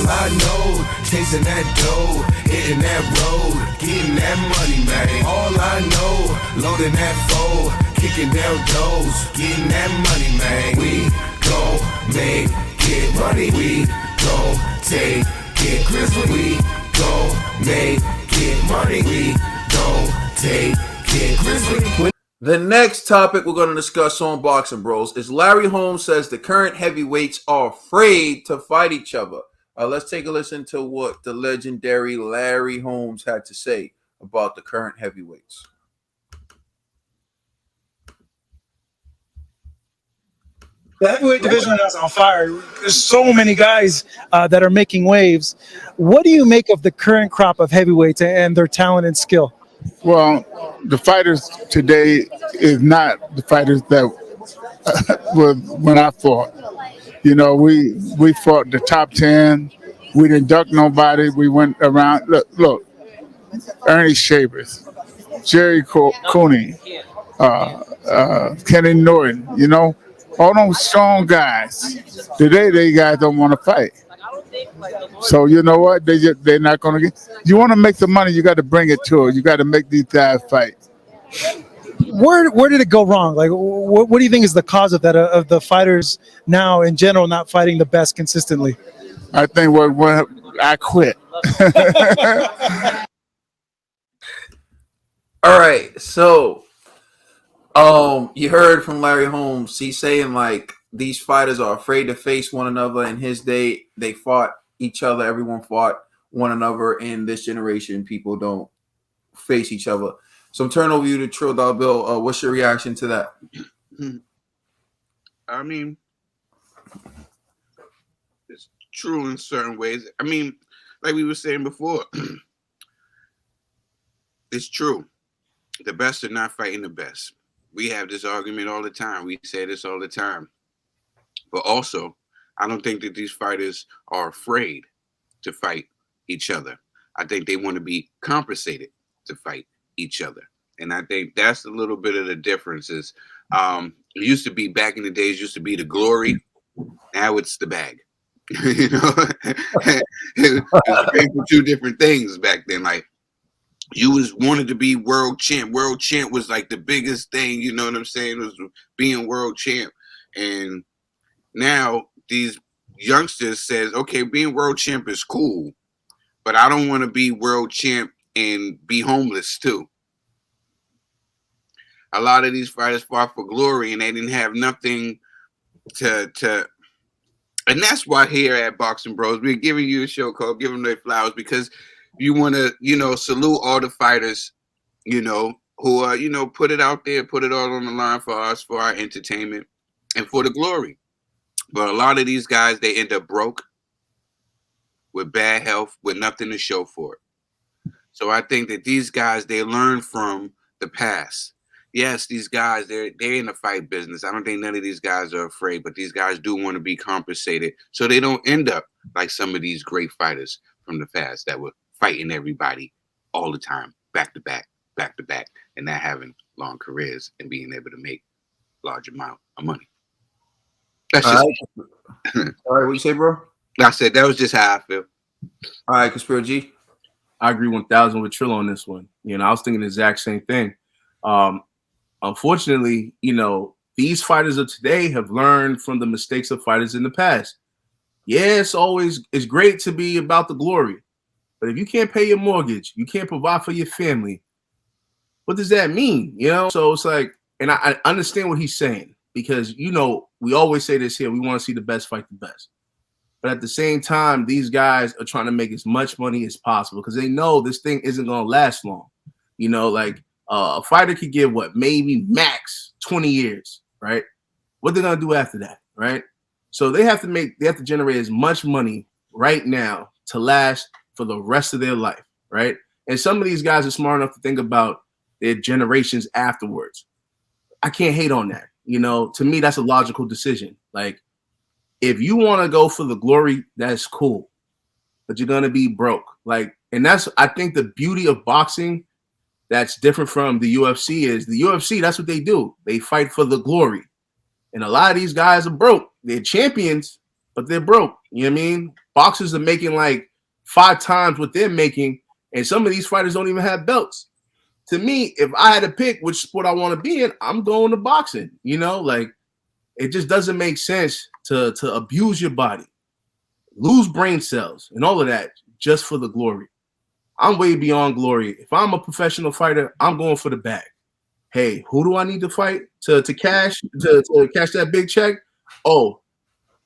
I know, chasing that dough, hitting that road, getting that money, man. All I know, loading that foe, kicking down doors, getting that money, man. We gon' make it money. We gon' take it Grizzly. We gon' make it money. We gon' take it Grizzly. The next topic we're going to discuss on Boxing Bros is Larry Holmes says the current heavyweights are afraid to fight each other. Let's take a listen to what the legendary Larry Holmes had to say about the current heavyweights. The heavyweight division is on fire. There's so many guys that are making waves. What do you make of the current crop of heavyweights and their talent and skill? Well, the fighters today is not the fighters that was when I fought. You know, we fought the top 10. We didn't duck nobody. We went around. Look, Ernie Shavers, Jerry Cooney, Kenny Norton, you know, all those strong guys. Today, they guys don't want to fight. So you know what? They're not going to get. You want to make the money, you got to bring it to it. You got to make these guys fight. Where did it go wrong? Like, what do you think is the cause of that? Of the fighters now in general not fighting the best consistently? I think what I quit. All right, so you heard from Larry Holmes. He's saying like these fighters are afraid to face one another. In his day, they fought each other. Everyone fought one another. In this generation, people don't face each other. So I'm turning over you to Trill Dog Bill. What's your reaction to that? I mean, it's true in certain ways. I mean, like we were saying before, it's true. The best are not fighting the best. We have this argument all the time. We say this all the time. But also, I don't think that these fighters are afraid to fight each other. I think they want to be compensated to fight each other. And I think that's a little bit of the differences. It used to be, back in the days, used to be the glory. Now it's the bag. You know, it's two different things back then. Like, you was wanted to be world champ. World champ was like the biggest thing, you know what I'm saying, was being world champ. And now these youngsters says, okay, being world champ is cool, but I don't want to be world champ and be homeless too. A lot of these fighters fought for glory and they didn't have nothing to and that's why here at Boxing Bros, we're giving you a show called Give Them Their Flowers, because you want to, you know, salute all the fighters, you know, who are, you know, put it out there, put it all on the line for us, for our entertainment and for the glory. But a lot of these guys, they end up broke with bad health, with nothing to show for it. So I think that these guys, they learn from the past. Yes, these guys, they're in the fight business. I don't think none of these guys are afraid, but these guys do want to be compensated so they don't end up like some of these great fighters from the past that were fighting everybody all the time, back to back, and not having long careers and being able to make large amount of money. That's just all right, what you say, bro? I said that was just how I feel. All right, Conspiro G. I agree 1,000 with Trill on this one. You know, I was thinking the exact same thing. Unfortunately, you know, these fighters of today have learned from the mistakes of fighters in the past. Yeah, it's great to be about the glory, but if you can't pay your mortgage, you can't provide for your family, what does that mean? You know, so it's like, and I understand what he's saying, because, you know, we always say this here, we want to see the best fight the best. But at the same time, these guys are trying to make as much money as possible because they know this thing isn't going to last long. You know, like a fighter could give maybe max 20 years, right? What they're going to do after that, right? So they have to generate as much money right now to last for the rest of their life, right? And some of these guys are smart enough to think about their generations afterwards. I can't hate on that. You know, to me, that's a logical decision. Like, if you want to go for the glory, that's cool, but you're going to be broke. Like, and that's, I think, the beauty of boxing that's different from the UFC is the UFC, that's what they do. They fight for the glory. And a lot of these guys are broke. They're champions, but they're broke. You know what I mean? Boxers are making like 5 times what they're making, and some of these fighters don't even have belts. To me, if I had to pick which sport I want to be in, I'm going to boxing. You know, like it just doesn't make sense to abuse your body, lose brain cells, and all of that just for the glory. I'm way beyond glory. If I'm a professional fighter, I'm going for the bag. Hey, who do I need to fight to cash to cash that big check? Oh,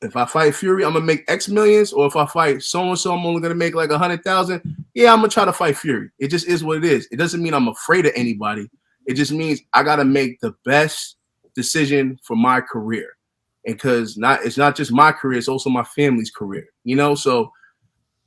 if I fight Fury, I'm gonna make X millions, or if I fight so and so, I'm only gonna make like 100,000. Yeah, I'm gonna try to fight Fury. It just is what it is. It doesn't mean I'm afraid of anybody. It just means I gotta make the best decision for my career, and because it's not just my career, it's also my family's career. You know, so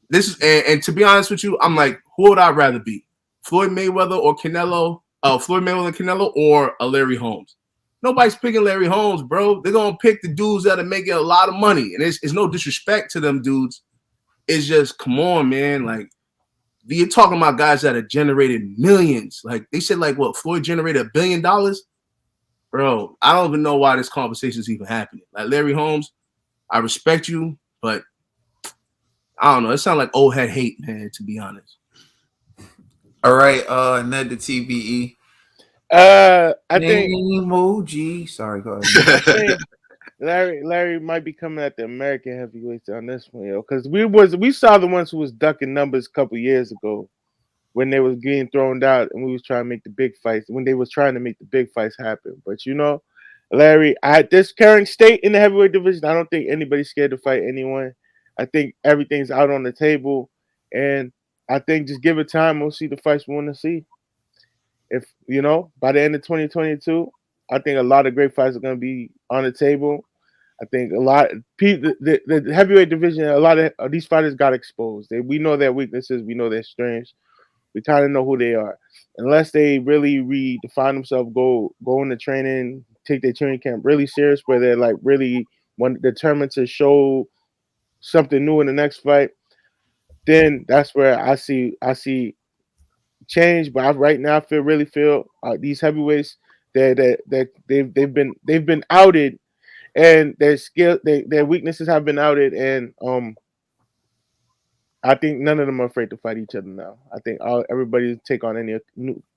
this is and to be honest with you, I'm like, who would I rather be, Floyd Mayweather or Canelo? Floyd Mayweather and Canelo, or a Larry Holmes? Nobody's picking Larry Holmes, bro. They're gonna pick the dudes that are making a lot of money, and it's no disrespect to them dudes. It's just, come on, man. Like, you're talking about guys that have generated millions. Like they said, like what, Floyd generated $1 billion, bro. I don't even know why this conversation is even happening. Like Larry Holmes, I respect you, but I don't know. It sounds like old head hate, man. To be honest. All right, Ned the TBE. I think Emoji. Sorry, go ahead. I think Larry might be coming at the American heavyweights on this one, yo, because we saw the ones who was ducking numbers a couple years ago when they was getting thrown out and we was trying to make the big fights when they was trying to make the big fights happen. But you know, Larry, at this current state in the heavyweight division, I don't think anybody's scared to fight anyone. I think everything's out on the table, and I think just give it time, we'll see the fights we want to see. If you know, by the end of 2022, I think a lot of great fights are going to be on the table. I think a lot the heavyweight division, a lot of these fighters got exposed. We know their weaknesses, we know their strengths, we kind of know who they are. Unless they really redefine themselves, go into training, take their training camp really serious, where they're like really determined to show something new in the next fight, then that's where I see change. But right now, I really feel these heavyweights that they've been outed, and their skill, their weaknesses have been outed, and I think none of them are afraid to fight each other now. I think everybody take on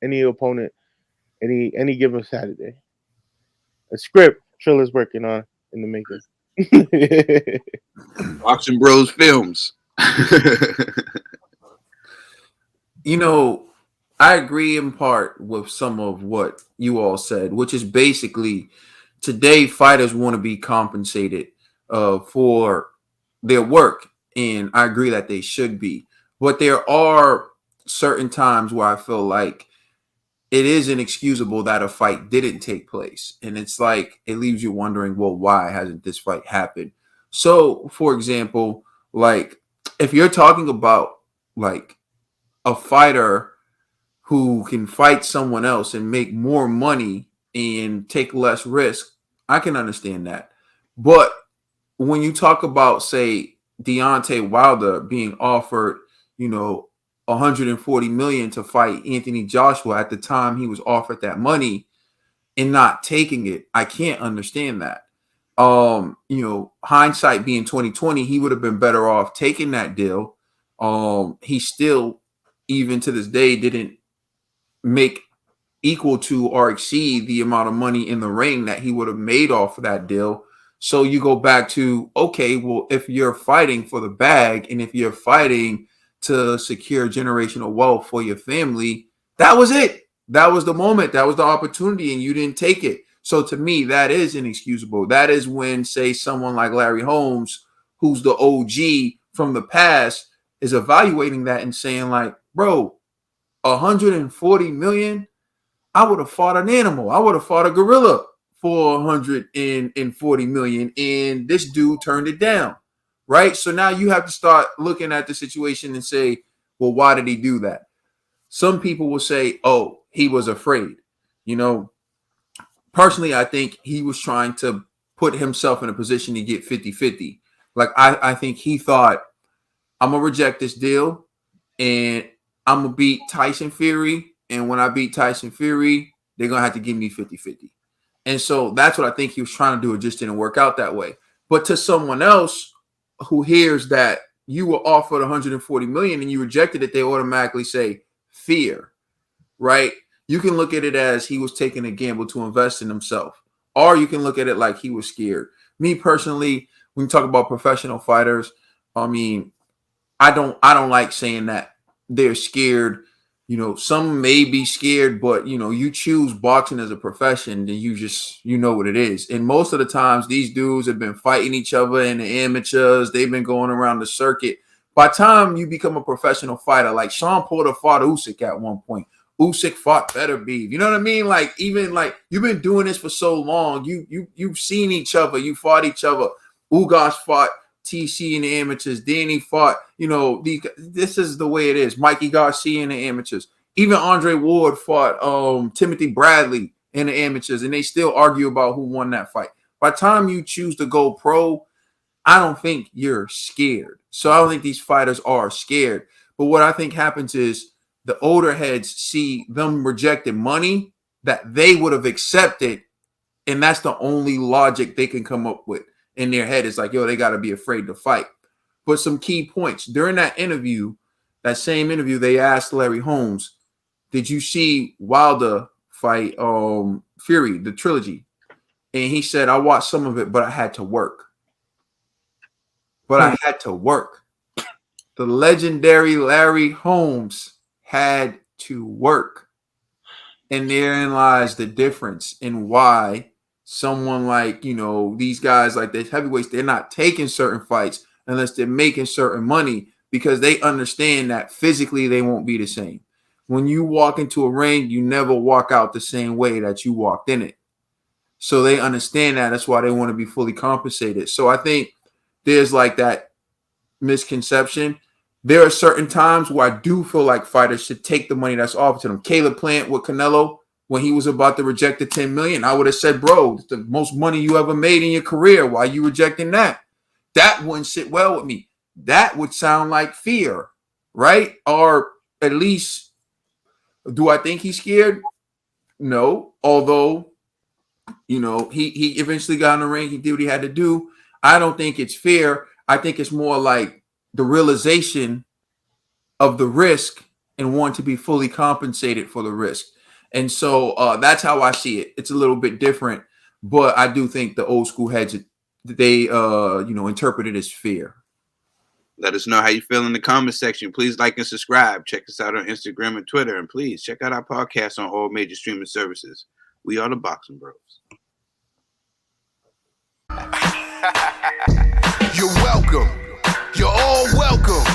any opponent any given Saturday. A script Trilla's working on in the making. Boxing Bros Films. You know, I agree in part with some of what you all said, which is basically today fighters want to be compensated for their work, and I agree that they should be. But there are certain times where I feel like it is inexcusable that a fight didn't take place, and it's like it leaves you wondering, well, why hasn't this fight happened? So, for example, like if you're talking about like a fighter who can fight someone else and make more money and take less risk, I can understand that. But when you talk about, say, Deontay Wilder being offered, 140 million to fight Anthony Joshua at the time he was offered that money and not taking it, I can't understand that. Hindsight being 2020, he would have been better off taking that deal. He still, even to this day, didn't make equal to or exceed the amount of money in the ring that he would have made off of that deal. So you go back to, okay, well, if you're fighting for the bag and if you're fighting to secure generational wealth for your family, that was it. That was the moment. That was the opportunity, and you didn't take it. So to me, that is inexcusable. That is when, say, someone like Larry Holmes, who's the OG from the past, is evaluating that and saying like, bro, 140 million, I would have fought an animal. I would have fought a gorilla for 140 million, and this dude turned it down, right? So now you have to start looking at the situation and say, well, why did he do that? Some people will say, oh, he was afraid. Personally, I think he was trying to put himself in a position to get 50-50. Like, I think he thought, I'm going to reject this deal, and I'm going to beat Tyson Fury. And when I beat Tyson Fury, they're going to have to give me 50-50. And so that's what I think he was trying to do. It just didn't work out that way. But to someone else who hears that you were offered 140 million and you rejected it, they automatically say fear, right? You can look at it as he was taking a gamble to invest in himself, or you can look at it like he was scared. Me personally, when you talk about professional fighters, I mean, I don't like saying that they're scared. You know, some may be scared, but you know, you choose boxing as a profession, then you know what it is. And most of the times these dudes have been fighting each other in the amateurs, they've been going around the circuit. By the time you become a professional fighter, like Sean Porter fought Usyk at one point. Usyk fought Beterbiev. You know what I mean? Like, even like you've been doing this for so long, you've seen each other, you fought each other. Ugas fought TC in the amateurs. Danny fought, you know, this is the way it is. Mikey Garcia in the amateurs. Even Andre Ward fought Timothy Bradley in the amateurs, and they still argue about who won that fight. By the time you choose to go pro, I don't think you're scared. So I don't think these fighters are scared. But what I think happens is the older heads see them rejecting money that they would have accepted, and that's the only logic they can come up with in their head. It's like, yo, they got to be afraid to fight. But some key points during that interview, that same interview, they asked Larry Holmes, did you see Wilder fight Fury, the trilogy? And he said, I watched some of it, but I had to work. I had to work. The legendary Larry Holmes had to work. And therein lies the difference in why someone like, you know, these guys like the heavyweights, they're not taking certain fights unless they're making certain money, because they understand that physically they won't be the same. When you walk into a ring, you never walk out the same way that you walked in it. So they understand that. That's why they want to be fully compensated. So I think there's like that misconception. There are certain times where I do feel like fighters should take the money that's offered to them. Caleb Plant with Canelo, when he was about to reject the 10 million, I would have said, bro, it's the most money you ever made in your career. Why are you rejecting that? That wouldn't sit well with me. That would sound like fear, right? Or at least, do I think he's scared? No. Although, you know, he eventually got in the ring. He did what he had to do. I don't think it's fear. I think it's more like the realization of the risk and want to be fully compensated for the risk. And so that's how I see it. It's a little bit different, but I do think the old school heads, they interpret it as fear. Let us know how you feel in the comment section. Please like and subscribe. Check us out on Instagram and Twitter. And please check out our podcast on all major streaming services. We are the Boxing Bros. You're welcome. You're all welcome.